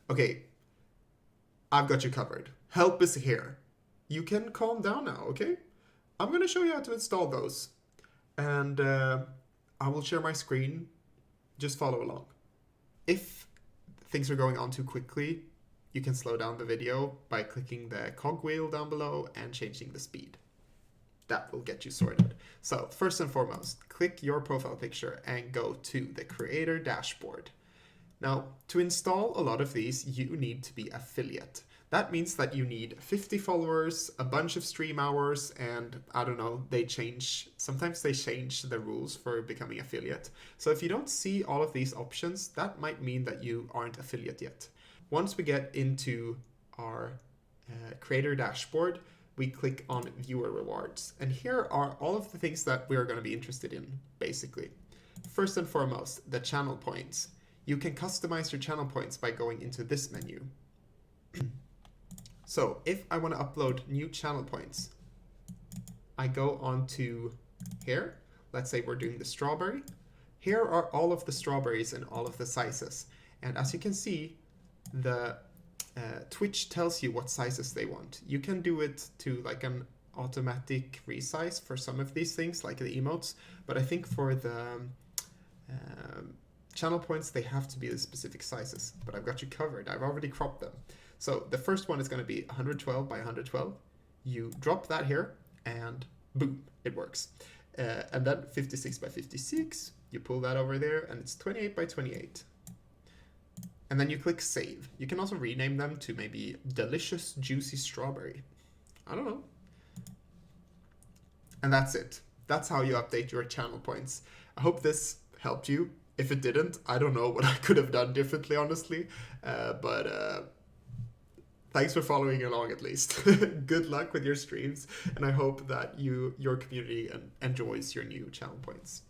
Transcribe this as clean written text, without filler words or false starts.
Okay, I've got you covered. Help is here. You can calm down now, okay? I'm gonna show you how to install those. And I will share my screen. Just follow along. If things are going on too quickly, you can slow down the video by clicking the cogwheel down below and changing the speed. That will get you sorted. So first and foremost, click your profile picture and go to the creator dashboard. Now, to install a lot of these, you need to be affiliate. That means that you need 50 followers, a bunch of stream hours, and I don't know, sometimes they change the rules for becoming affiliate. So if you don't see all of these options, that might mean that you aren't affiliate yet. Once we get into our creator dashboard, we click on viewer rewards. And here are all of the things that we're going to be interested in, basically. First and foremost, the channel points. You can customize your channel points by going into this menu. So if I want to upload new channel points, I go on to here. Let's say we're doing the strawberry. Here are all of the strawberries in all of the sizes. And as you can see, the Twitch tells you what sizes they want. You can do it to like an automatic resize for some of these things, like the emotes. But I think for the channel points, they have to be the specific sizes. But I've got you covered. I've already cropped them. So the first one is going to be 112 by 112. You drop that here and boom, it works. And then 56 by 56, you pull that over there and it's 28 by 28. And then you click save. You can also rename them to maybe delicious juicy strawberry. I don't know. And that's it. That's how you update your channel points. I hope this helped you. If it didn't, I don't know what I could have done differently, honestly. But thanks for following along at least. Good luck with your streams, and I hope that your community enjoys your new channel points.